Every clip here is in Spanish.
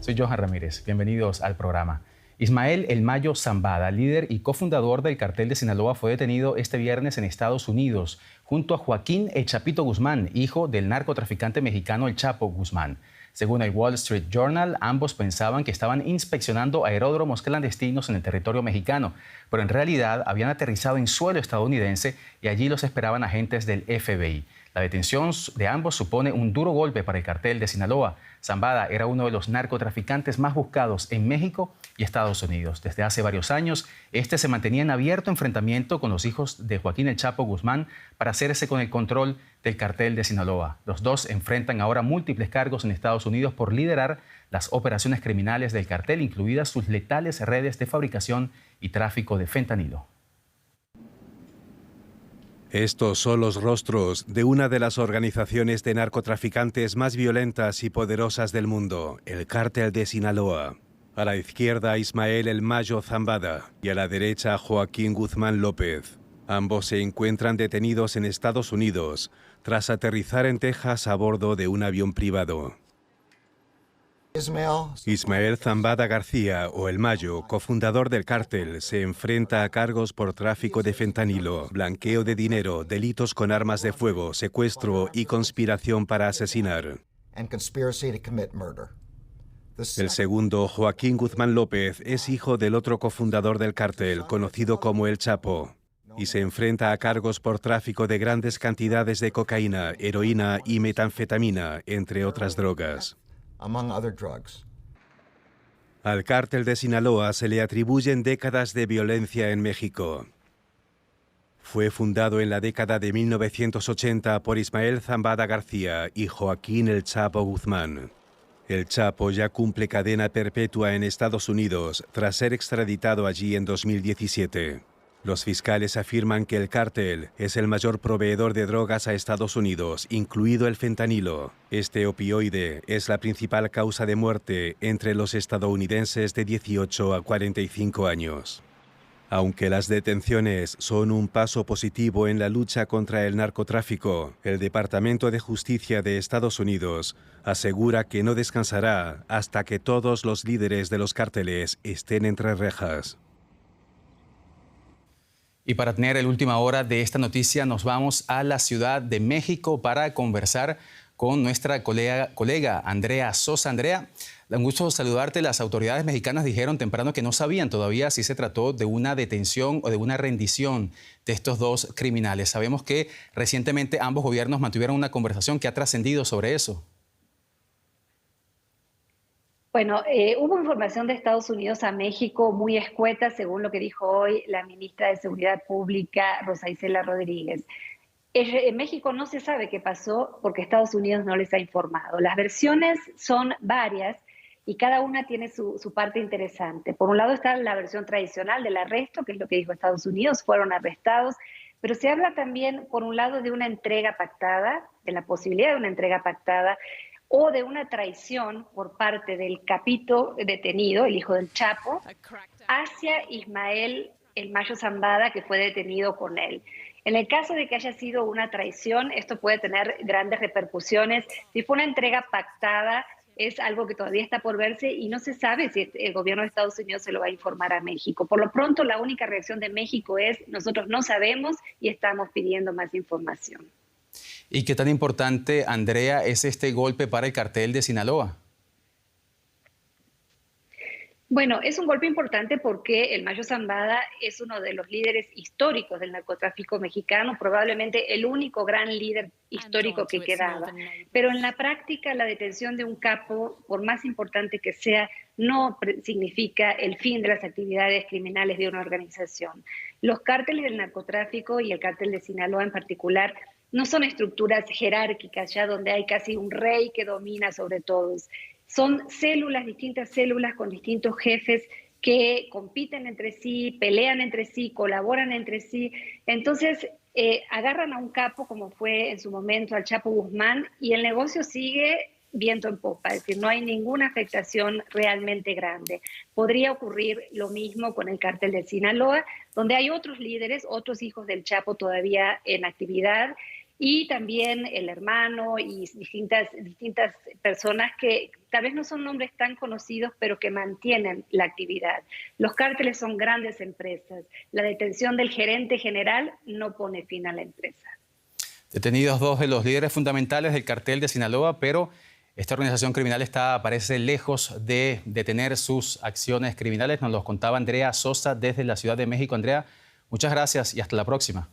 Soy Johan Ramírez. Bienvenidos al programa. Ismael El Mayo Zambada, líder y cofundador del Cartel de Sinaloa, fue detenido este viernes en Estados Unidos junto a Joaquín El Chapito Guzmán, hijo del narcotraficante mexicano El Chapo Guzmán. Según el Wall Street Journal, ambos pensaban que estaban inspeccionando aeródromos clandestinos en el territorio mexicano, pero en realidad habían aterrizado en suelo estadounidense y allí los esperaban agentes del FBI. La detención de ambos supone un duro golpe para el Cartel de Sinaloa. Zambada era uno de los narcotraficantes más buscados en México y Estados Unidos. Desde hace varios años, este se mantenía en abierto enfrentamiento con los hijos de Joaquín El Chapo Guzmán para hacerse con el control del Cartel de Sinaloa. Los dos enfrentan ahora múltiples cargos en Estados Unidos por liderar las operaciones criminales del cartel, incluidas sus letales redes de fabricación y tráfico de fentanilo. Estos son los rostros de una de las organizaciones de narcotraficantes más violentas y poderosas del mundo, el Cártel de Sinaloa. A la izquierda, Ismael El Mayo Zambada y a la derecha, Joaquín Guzmán López. Ambos se encuentran detenidos en Estados Unidos tras aterrizar en Texas a bordo de un avión privado. Ismael Zambada García, o El Mayo, cofundador del cártel, se enfrenta a cargos por tráfico de fentanilo, blanqueo de dinero, delitos con armas de fuego, secuestro y conspiración para asesinar. El segundo, Joaquín Guzmán López, es hijo del otro cofundador del cártel, conocido como El Chapo, y se enfrenta a cargos por tráfico de grandes cantidades de cocaína, heroína y metanfetamina, entre otras drogas. Al Cártel de Sinaloa se le atribuyen décadas de violencia en México. Fue fundado en la década de 1980 por Ismael Zambada García y Joaquín El Chapo Guzmán. El Chapo ya cumple cadena perpetua en Estados Unidos tras ser extraditado allí en 2017. Los fiscales afirman que el cártel es el mayor proveedor de drogas a Estados Unidos, incluido el fentanilo. Este opioide es la principal causa de muerte entre los estadounidenses de 18 a 45 años. Aunque las detenciones son un paso positivo en la lucha contra el narcotráfico, el Departamento de Justicia de Estados Unidos asegura que no descansará hasta que todos los líderes de los cárteles estén entre rejas. Y para tener la última hora de esta noticia, nos vamos a la Ciudad de México para conversar con nuestra colega Andrea Sosa. Andrea, un gusto saludarte. Las autoridades mexicanas dijeron temprano que no sabían todavía si se trató de una detención o de una rendición de estos dos criminales. Sabemos que recientemente ambos gobiernos mantuvieron una conversación que ha trascendido sobre eso. Bueno, hubo información de Estados Unidos a México muy escueta, según lo que dijo hoy la ministra de Seguridad Pública, Rosa Isela Rodríguez. En México no se sabe qué pasó porque Estados Unidos no les ha informado. Las versiones son varias y cada una tiene su parte interesante. Por un lado está la versión tradicional del arresto, que es lo que dijo Estados Unidos, fueron arrestados, pero se habla también, por un lado, de una entrega pactada, de la posibilidad de una entrega pactada, o de una traición por parte del capito detenido, el hijo del Chapo, hacia Ismael El Mayo Zambada, que fue detenido con él. En el caso de que haya sido una traición, esto puede tener grandes repercusiones. Si fue una entrega pactada, es algo que todavía está por verse y no se sabe si el gobierno de Estados Unidos se lo va a informar a México. Por lo pronto, la única reacción de México es: nosotros no sabemos y estamos pidiendo más información. ¿Y qué tan importante, Andrea, es este golpe para el Cartel de Sinaloa? Bueno, es un golpe importante porque el Mayo Zambada es uno de los líderes históricos del narcotráfico mexicano, probablemente el único gran líder histórico que quedaba. Pero en la práctica, la detención de un capo, por más importante que sea, no significa el fin de las actividades criminales de una organización. Los cárteles del narcotráfico y el cártel de Sinaloa en particular no son estructuras jerárquicas ya donde hay casi un rey que domina sobre todos. Son células, distintas células con distintos jefes que compiten entre sí, pelean entre sí, colaboran entre sí. Entonces agarran a un capo, como fue en su momento al Chapo Guzmán, y el negocio sigue viento en popa, es decir, no hay ninguna afectación realmente grande. Podría ocurrir lo mismo con el cártel de Sinaloa, donde hay otros líderes, otros hijos del Chapo todavía en actividad, y también el hermano y distintas personas que tal vez no son nombres tan conocidos, pero que mantienen la actividad. Los cárteles son grandes empresas. La detención del gerente general no pone fin a la empresa. Detenidos dos de los líderes fundamentales del cartel de Sinaloa, pero esta organización criminal parece lejos de detener sus acciones criminales. Nos los contaba Andrea Sosa desde la Ciudad de México. Andrea, muchas gracias y hasta la próxima.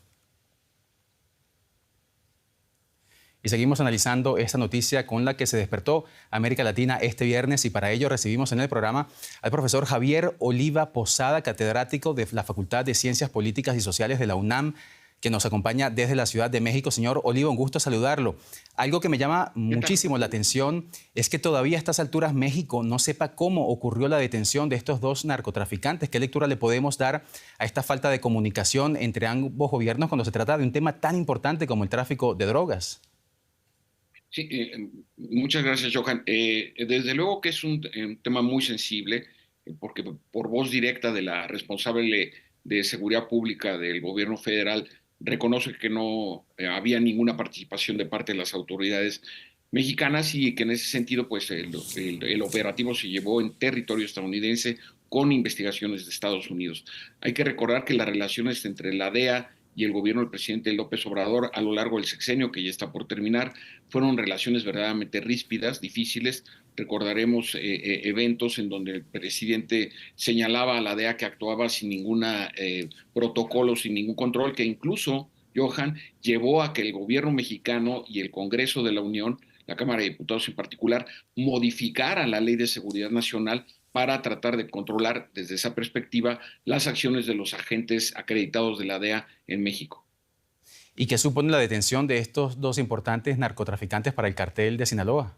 Y seguimos analizando esta noticia con la que se despertó América Latina este viernes, y para ello recibimos en el programa al profesor Javier Oliva Posada, catedrático de la Facultad de Ciencias Políticas y Sociales de la UNAM, que nos acompaña desde la Ciudad de México. Señor Oliva, un gusto saludarlo. Algo que me llama muchísimo la atención es que todavía a estas alturas México no sepa cómo ocurrió la detención de estos dos narcotraficantes. ¿Qué lectura le podemos dar a esta falta de comunicación entre ambos gobiernos cuando se trata de un tema tan importante como el tráfico de drogas? Sí, muchas gracias, Johan. Desde luego que es un tema muy sensible, porque por voz directa de la responsable de seguridad pública del gobierno federal reconoce que no había ninguna participación de parte de las autoridades mexicanas, y que en ese sentido pues el operativo se llevó en territorio estadounidense con investigaciones de Estados Unidos. Hay que recordar que las relaciones entre la DEA y el gobierno del presidente López Obrador a lo largo del sexenio, que ya está por terminar, fueron relaciones verdaderamente ríspidas, difíciles. Recordaremos eventos en donde el presidente señalaba a la DEA que actuaba sin ningún protocolo, sin ningún control, que incluso, Johan, llevó a que el gobierno mexicano y el Congreso de la Unión, la Cámara de Diputados en particular, modificara la Ley de Seguridad Nacional para tratar de controlar desde esa perspectiva las acciones de los agentes acreditados de la DEA en México. ¿Y qué supone la detención de estos dos importantes narcotraficantes para el cartel de Sinaloa?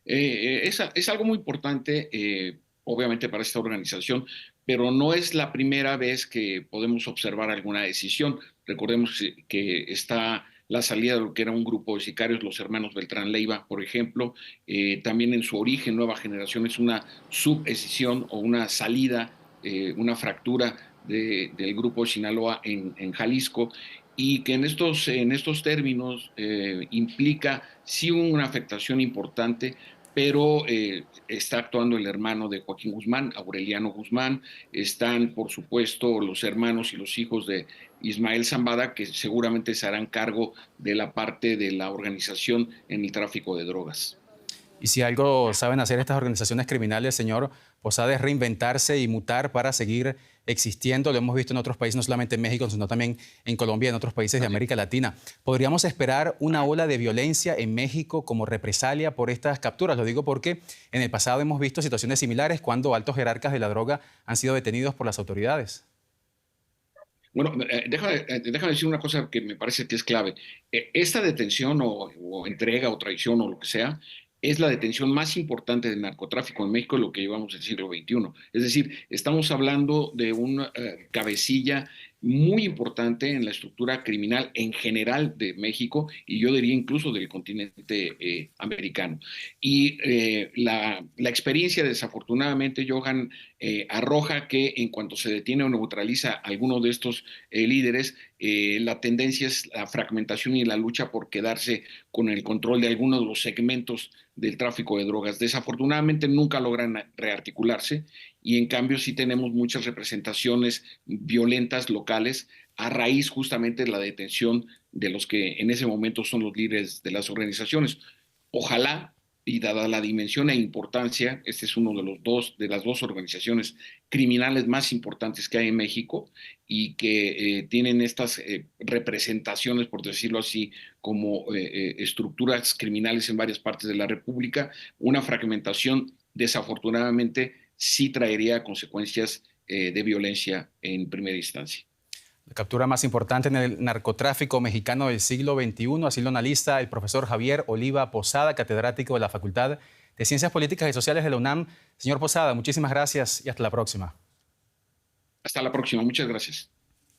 Es algo muy importante, obviamente, para esta organización, pero no es la primera vez que podemos observar alguna decisión. Recordemos que está la salida de lo que era un grupo de sicarios, los hermanos Beltrán Leiva, por ejemplo. También en su origen, Nueva Generación es una subescisión o una salida, una fractura del grupo de Sinaloa en Jalisco, y que en estos términos implica sí una afectación importante, pero está actuando el hermano de Joaquín Guzmán, Aureliano Guzmán. Están, por supuesto, los hermanos y los hijos de Ismael Zambada, que seguramente se harán cargo de la parte de la organización en el tráfico de drogas. Y si algo saben hacer estas organizaciones criminales, señor Posada, es reinventarse y mutar para seguir existiendo. Lo hemos visto en otros países, no solamente en México, sino también en Colombia y en otros países de América Latina. ¿Podríamos esperar una ola de violencia en México como represalia por estas capturas? Lo digo porque en el pasado hemos visto situaciones similares cuando altos jerarcas de la droga han sido detenidos por las autoridades. Bueno, déjame decir una cosa que me parece que es clave. Esta detención o entrega o traición o lo que sea, es la detención más importante del narcotráfico en México en lo que llevamos del siglo XXI. Es decir, estamos hablando de una cabecilla muy importante en la estructura criminal en general de México, y yo diría incluso del continente americano. Y la experiencia, desafortunadamente, Johan, arroja que en cuanto se detiene o neutraliza a alguno de estos líderes, la tendencia es la fragmentación y la lucha por quedarse con el control de algunos de los segmentos del tráfico de drogas. Desafortunadamente nunca logran rearticularse, y en cambio sí tenemos muchas representaciones violentas locales a raíz justamente de la detención de los que en ese momento son los líderes de las organizaciones. Ojalá, y dada la dimensión e importancia, este es uno de las dos organizaciones criminales más importantes que hay en México, y que tienen estas representaciones, por decirlo así, como estructuras criminales en varias partes de la República. Una fragmentación, desafortunadamente, sí traería consecuencias de violencia en primera instancia. La captura más importante en el narcotráfico mexicano del siglo XXI, así lo analiza el profesor Javier Oliva Posada, catedrático de la Facultad de Ciencias Políticas y Sociales de la UNAM. Señor Posada, muchísimas gracias y hasta la próxima. Hasta la próxima, muchas gracias.